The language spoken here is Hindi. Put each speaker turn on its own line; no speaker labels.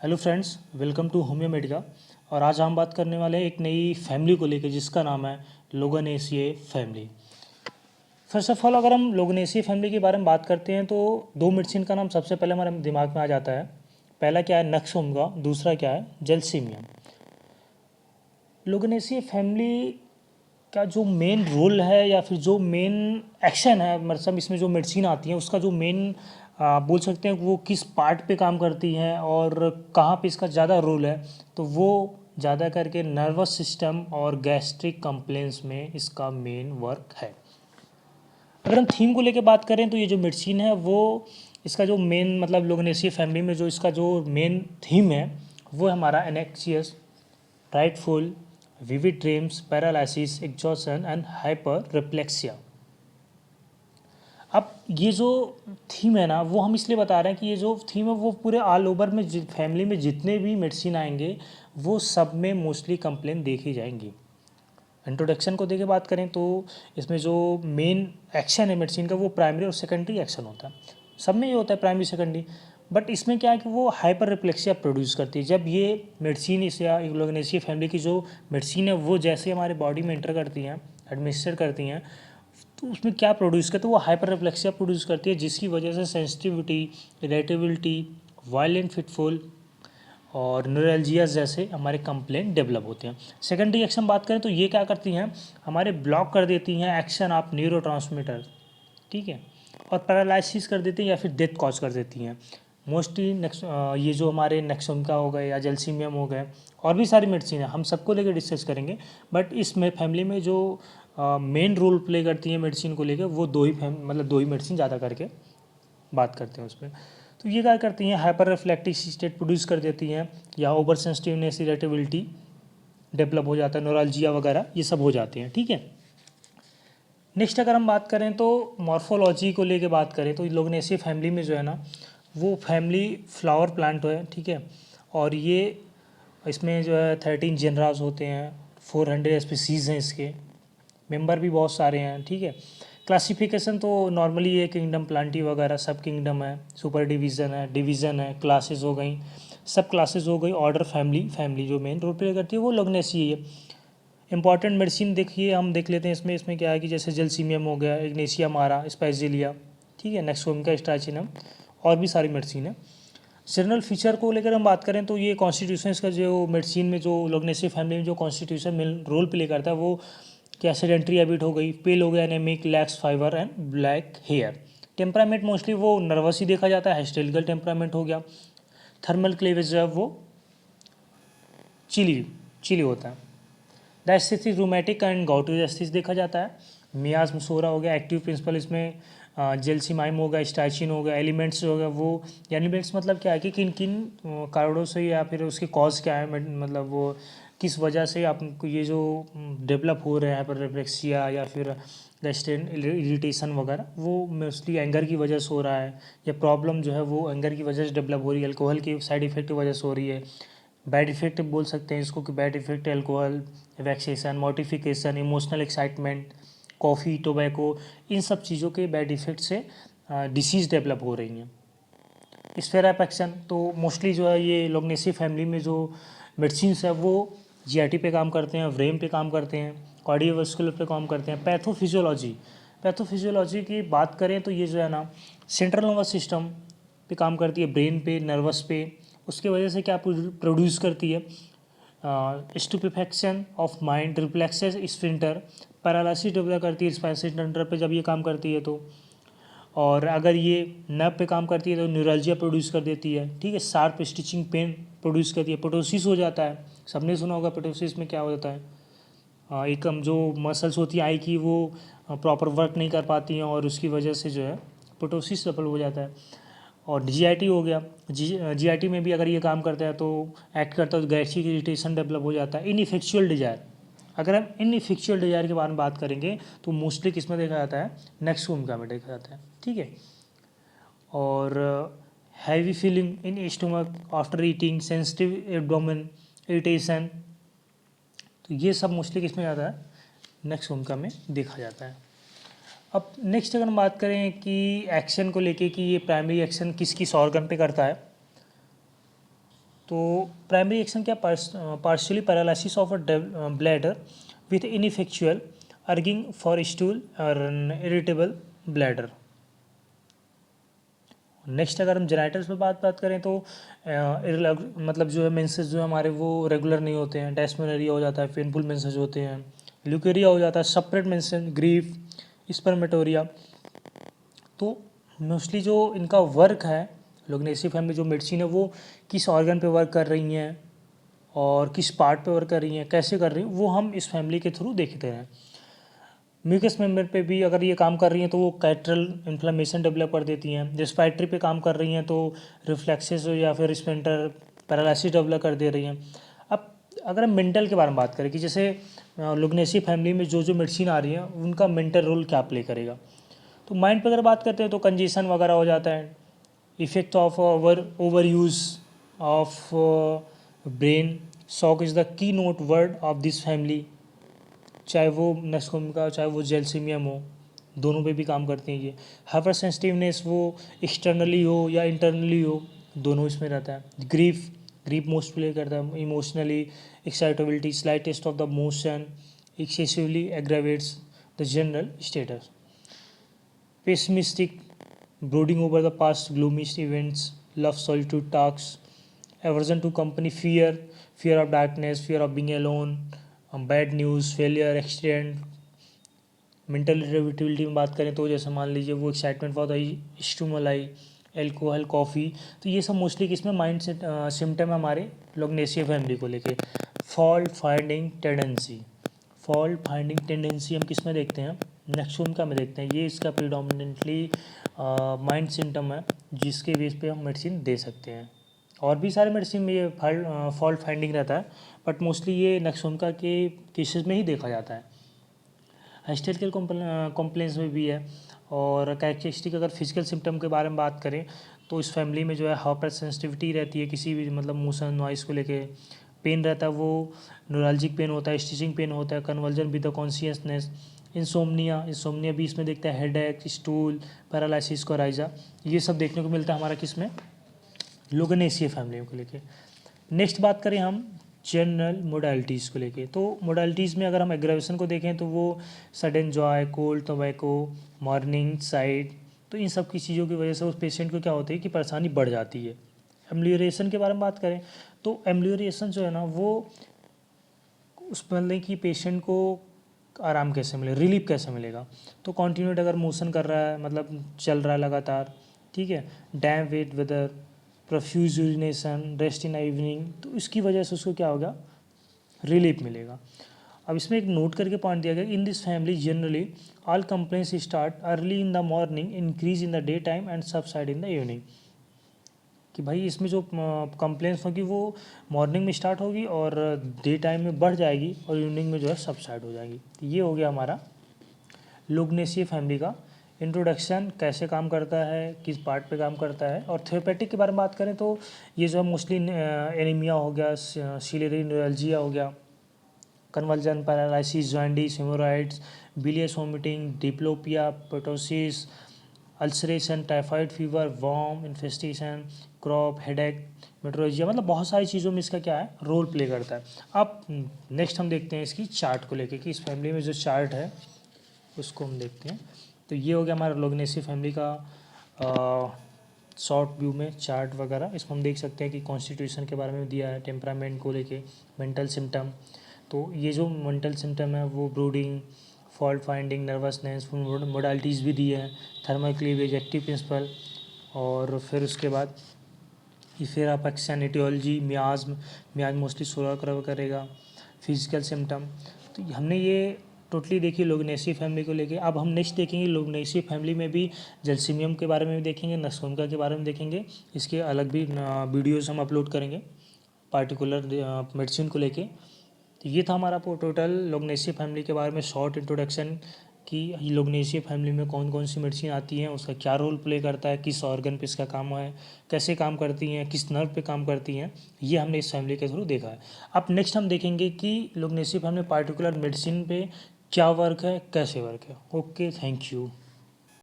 Hello friends, welcome to homeo medica. और आज हम बात करने वाले हैं एक नई फैमिली को लेकर जिसका नाम है लोगनेसिए फैमिली। फर्स्ट ऑफ ऑल अगर हम लोगनेसिए फैमिली के बारे में बात करते हैं तो दो मेडिसिन का नाम सबसे पहले हमारे दिमाग में आ जाता है। पहला क्या है, नक्सोमगा, दूसरा क्या है, जेल्सीमिया। लोगनेसिए फैमिली का जो मेन रोल है या फिर जो मेन एक्शन है, मतलब इसमें जो मेडिसिन आती है उसका जो मेन बोल सकते हैं वो किस पार्ट पे काम करती हैं और कहाँ पे इसका ज़्यादा रोल है, तो वो ज़्यादा करके नर्वस सिस्टम और गैस्ट्रिक कंप्लेंट्स में इसका मेन वर्क है। अगर हम थीम को लेके बात करें तो ये जो मेडिसिन है वो इसका जो मेन मतलब लोगनेसिए फैमिली में जो इसका जो मेन थीम है वो है हमारा एनेक्सियस, frightful, vivid dreams, paralysis, exhaustion and hyper reflexia. अब ये जो थीम है ना वो हम इसलिए बता रहे हैं कि ये जो थीम है वो पूरे ऑल ओवर में फैमिली में जितने भी मेडिसिन आएंगे वो सब में मोस्टली कंप्लेन देखी जाएंगी। इंट्रोडक्शन को देके बात करें तो इसमें जो मेन एक्शन है मेडिसिन का वो प्राइमरी और सेकेंडरी एक्शन होता है। सब में ये होता है प्राइमरी सेकेंडरी, बट इसमें क्या है कि वो हाइपर रिफ्लेक्सिया प्रोड्यूस करती है। जब ये मेडिसिन इस या लोगनेसिया फैमिली की जो मेडिसिन है वो जैसे हमारे बॉडी में एंटर करती हैं, एडमिनिस्टर करती हैं, तो उसमें क्या प्रोड्यूस करती है, वो हाइपर रिफ्लेक्सिया प्रोड्यूस करती है जिसकी वजह से सेंसिटिविटी, इरिटेबिलिटी, वायलेंट फिटफुल और न्यूरल्जिया जैसे हमारे कंप्लेंट डेवलप होते हैं। सेकेंडरी एक्शन बात करें तो ये क्या करती हैं, हमारे ब्लॉक कर देती हैं एक्शन ऑफ न्यूरोट्रांसमीटर, ठीक है, और पैरालिसिस कर देती हैं या फिर डेथ कॉज कर देती हैं। मोस्टली ये जो हमारे नेक्सोमिका हो गए या जेल्सीमियम हो गए और भी सारी मेडिसिन है, हम सबको लेकर डिस्कस करेंगे। बट इसमें फैमिली में जो मेन रोल प्ले करती हैं मेडिसिन को लेकर वो दो ही मेडिसिन ज़्यादा करके बात करते हैं उस पर। तो ये क्या करती हैं, हाइपर रिफ्लेक्टिव स्टेट प्रोड्यूस कर देती हैं या ओवर सेंसिटिवनेस, इरिटेबिलिटी डेवलप हो जाता है, नोरालजिया वगैरह ये सब हो जाते हैं, ठीक है। नेक्स्ट अगर हम बात करें तो मॉर्फोलॉजी को लेके बात करें तो लोगनेसिया फैमिली में जो है ना वो फैमिली फ्लावर प्लांट है, ठीक है। और ये इसमें जो है 13 जेनरास होते हैं, 400 स्पीसीज़ हैं, इसके मेंबर भी बहुत सारे हैं, ठीक है। क्लासिफिकेशन तो नॉर्मली ये किंगडम प्लांटी वगैरह सब किंगडम है, सुपर डिवीज़न है, क्लासेस हो गई, सब क्लासेस हो गई, ऑर्डर, फैमिली जो मेन रोल प्ले करती है वो लोगनेसिया है। इंपॉर्टेंट मेडिसिन देखिए हम देख लेते हैं इसमें। इसमें क्या है कि जैसे जेल्सीमियम हो गया, इग्नेशिया मारा, स्पाइजिलिया, ठीक है, नेक्सोमिका स्ट्रैचिनम और भी सारी मेडिसिन है। जनरल फीचर को लेकर हम बात करें तो ये कॉन्स्टिट्यूशन इसका जो मेडिसिन में जो लोगनेसिया फैमिली में जो कॉन्स्टिट्यूशन में रोल प्ले करता है वो क्या, सेडेंट्री हैबिट हो गई, पेल हो गया, anaemic, lax fibre and black hair. Temperament mostly वो नर्वस ही देखा जाता है, हिस्टेरिकल टेम्परामेंट हो गया। थर्मल क्लेवेज जो है वो चिली चिली होता है। डायस्थिस रूमेटिक एंड गाउटोजास्थिस देखा जाता है। मियाज मुसोरा हो गया, एक्टिव प्रिंसिपल इसमें जेल्सीमाइम हो गया, स्टाइचिन हो गया, एलिमेंट्स हो गया। वो एलिमेंट्स मतलब क्या है कि किन किन कारणों से या फिर उसके कॉज क्या है, मतलब वो किस वजह से आपको ये जो डेवलप हो रहे हैं हाइपर रिफ्लेक्सिया या फिर गैस्ट्रेन इरिटेशन वगैरह, वो मोस्टली एंगर की वजह से हो रहा है या प्रॉब्लम जो है वो एंगर की वजह से डेवलप हो रही है, अल्कोहल की साइड इफेक्ट की वजह से हो रही है। बैड इफेक्ट बोल सकते हैं इसको कि bad effect alcohol, vexation, mortification, emotional excitement, coffee, tobacco, इन सब चीज़ों के बैड इफेक्ट से डिसीज़ डेवलप हो रही हैं। स्फेयर ऑफ एक्शन तो मोस्टली जो है ये लोगनेसिया फैमिली में जो मेडिसिन्स है वो जीआईटी पे काम करते हैं, ब्रेन पे काम करते हैं, कार्डियोवास्कुलर पे काम करते हैं। पैथोफिजियोलॉजी की बात करें तो ये जो है ना सेंट्रल नर्वस सिस्टम पे काम करती है, ब्रेन पे, नर्वस पे। उसके वजह से क्या प्रोड्यूस करती है, stupefaction of mind, reflexes sphincter, paralysis develop करती है स्पाइनल टंडर पे जब ये काम करती है तो। और अगर ये नर्व पे काम करती है तो न्यूरल्जिया प्रोड्यूस कर देती है, ठीक है। शार्प स्टिचिंग पेन प्रोड्यूस करती है, पोटोसिस हो जाता है, सबने सुना होगा पोटोसिस में क्या हो जाता है, एक हम जो मसल्स होती है आई की वो प्रॉपर वर्क नहीं कर पाती हैं और उसकी वजह से जो है पोटोसिस डेवलप हो जाता है। और जीआईटी हो गया, जीआईटी में भी अगर ये काम करता है तो एक्ट करता है तो गैस्ट्रिक इरिटेशन डेवलप हो जाता है। इनइफेक्चुअल डिजायर, अगर हम इनइफेक्चुअल डिजायर के बारे में बात करेंगे तो मोस्टली किस में देखा जाता है, नेक्सोमिका में देखा जाता है, ठीक है। और heavy feeling in stomach after eating, sensitive abdomen, irritation, तो ये सब मोस्टली किस में जाता है, नेक्सोमिका में देखा जाता है। अब नेक्स्ट अगर हम बात करें कि एक्शन को लेके कि ये प्राइमरी एक्शन किस किस ऑर्गन पे करता है, तो प्राइमरी एक्शन क्या, partially paralysis of a bladder with ineffectual urging for stool और इरिटेबल ब्लैडर। नेक्स्ट अगर हम जेनाइटल्स पे बात करें तो मतलब जो है मेंसेस जो है हमारे वो रेगुलर नहीं होते हैं, डेस्मेनोरिया हो जाता है, पेनफुल मेंसेस होते हैं, ल्यूकेरिया हो जाता है, सेपरेट मेंसेस, ग्रीफ, स्पर्मेटोरिया। तो मोस्टली जो इनका वर्क है लोग्नेसी फैमिली जो मेडिसिन है वो किस ऑर्गन पे वर्क कर रही हैं और किस पार्ट पे वर्क कर रही हैं, कैसे कर रही हैं, वो हम इस फैमिली के थ्रू देखते हैं। म्यूकस मेम्ब्रेन पे भी अगर ये काम कर रही हैं तो वो कैटरल इन्फ्लेमेशन डेवलप कर देती हैं। रेस्पिरेटरी पे काम कर रही हैं तो रिफ्लेक्सेस या फिर रिस्पेंटर पैरालिसिस डेवलप कर दे रही हैं। अब अगर हम मेंटल के बारे में बात करें कि जैसे लुग्नेसी फैमिली में जो जो मेडिसिन आ रही हैं उनका मेंटल रोल क्या प्ले करेगा, तो माइंड पर अगर बात करते हैं तो कंजेशन वगैरह हो जाता है, effect of over use of brain, shock is the key note word of this family. चाहे वो नस्कोमिका चाहे वो जेलसीमियम हो, दोनों पे भी काम करते हैं ये। हाइपर सेंसिटिवनेस वो एक्सटर्नली हो या इंटरनली हो, दोनों इसमें रहता है। ग्रीफ मोस्ट प्ले करता है emotionally, excitability, slightest of the motion excessively aggravates the general status. Pessimistic, brooding over the past gloomy events, love solitude talks, aversion to company, fear of darkness, fear of being alone, bad news, failure, accident। Mental irritability में बात करें तो जैसे मान लीजिए वो एक्साइटमेंट बहुत है, स्टिमुलाई, एल्कोहल, कॉफ़ी, तो ये सब मोस्टली किसमें माइंड से सिम्टम है हमारे लोग्नेसिया फैमिली को लेके। फॉल्ट फाइंडिंग टेंडेंसी हम किस में देखते हैं, नक्शोमिका में देखते हैं। ये इसका प्रीडोमिनेंटली माइंड सिम्टम है जिसके बेस पे हम मेडिसिन दे सकते हैं। और भी सारे मेडिसिन में ये फॉल्ट फाइंडिंग रहता है, बट मोस्टली ये नक्शोमिका के केसेस में ही देखा जाता है। हिस्टेरिकल कॉम्प्लेंस में भी है। और कैरेक्टरिस्टिक अगर फिजिकल सिम्टम के बारे में बात करें तो इस फैमिली में जो है हाइपर सेंसिटिविटी रहती है किसी भी मतलब मोशन नॉइस को लेके। पेन रहता है वो न्यूरल्जिक पेन होता है, स्टिचिंग पेन होता है, conversion with the consciousness, insomnia भी इसमें देखता है, हेडेक, स्टूल, पैरालिसिस, कोराइजा, ये सब देखने को मिलता है हमारा किसमें, लोगनेसिया फैमिली को लेके। नेक्स्ट बात करें हम जनरल मोडालिटीज़ को लेके, तो मोडालिटीज़ में अगर हम एग्रावेशन को देखें तो वो sudden Joy, cold, tobacco, morning side, तो इन सब की चीज़ों की वजह से उस पेशेंट को क्या होती है कि परेशानी बढ़ जाती है। एम्लियोरेशन के बारे में बात करें तो एम्लियोरेशन जो है ना वो उस मतलब कि पेशेंट को आराम कैसे मिले, रिलीफ कैसे मिलेगा, तो कॉन्टिन्यूट अगर मोशन कर रहा है मतलब चल रहा है लगातार, ठीक है, damp wet weather, profuse urination, rest in evening, तो इसकी वजह से उसको क्या होगा, रिलीफ मिलेगा। अब इसमें एक नोट करके पॉइंट दिया गया, in this family generally all complaints start early in the morning, increase in the day time and subside in the evening. कि भाई इसमें जो कंप्लेंट्स होगी वो मॉर्निंग में स्टार्ट होगी और डे टाइम में बढ़ जाएगी और इवनिंग में जो है सबसाइड हो जाएगी। तो ये हो गया हमारा लोग्नेसिया फैमिली का इंट्रोडक्शन, कैसे काम करता है, किस पार्ट पे काम करता है। और थेरेपेटिक के बारे में बात करें तो ये जो है मोस्टली एनीमिया हो गया, सिलेरी न्यूरल्जिया हो गया, conversion, paralysis, jaundice, haemorrhoids, bilious vomiting, diplopia, ptosis, ulceration, typhoid fever, worm infestation, croup, headache, metralgia, मतलब बहुत सारी चीज़ों में इसका क्या है, रोल प्ले करता है। अब नेक्स्ट हम देखते हैं इसकी चार्ट को लेके कि इस फैमिली में जो चार्ट है उसको हम देखते हैं। तो ये हो गया हमारा लोग्नेसिया फैमिली का शॉर्ट व्यू में चार्ट वगैरह। इसमें हम देख सकते हैं कि कॉन्स्टिट्यूशन के बारे में दिया है, टेम्परामेंट को लेके, मेंटल सिम्टम। तो ये जो मेंटल सिम्टम है वो brooding, fault finding, nervousness, modalities भी दी है, थर्मल क्लीवेज, एक्टिव प्रिंसिपल, और फिर उसके बाद फिर आप एक्शन, एटियोलॉजी, मियाज मोस्टली सोलह करेगा, फिजिकल सिम्टम। तो हमने ये टोटली देखी लोग्नेसिया फैमिली को लेके। अब हम नेक्स्ट देखेंगे लोग्नेसिया फैमिली में भी जेल्सिमियम के बारे में भी देखेंगे, नक्सोमिका के बारे में देखेंगे। इसके अलग भी वीडियोस हम अपलोड करेंगे पार्टिकुलर मेडिसिन को लेके। तो ये था हमारा टोटल लोग्नेसिया फैमिली के बारे में शॉर्ट इंट्रोडक्शन कि लोग्नेसिया फैमिली में कौन कौन सी मेडिसिन आती हैं, उसका क्या रोल प्ले करता है, किस ऑर्गन पे इसका काम है, कैसे काम करती हैं, किस नर्व पे काम करती हैं, ये हमने इस फैमिली के थ्रू देखा है। अब नेक्स्ट हम देखेंगे कि लोग्नेसिया फैमिली पार्टिकुलर मेडिसिन पे क्या वर्क है, कैसे वर्क है। Okay, thank you.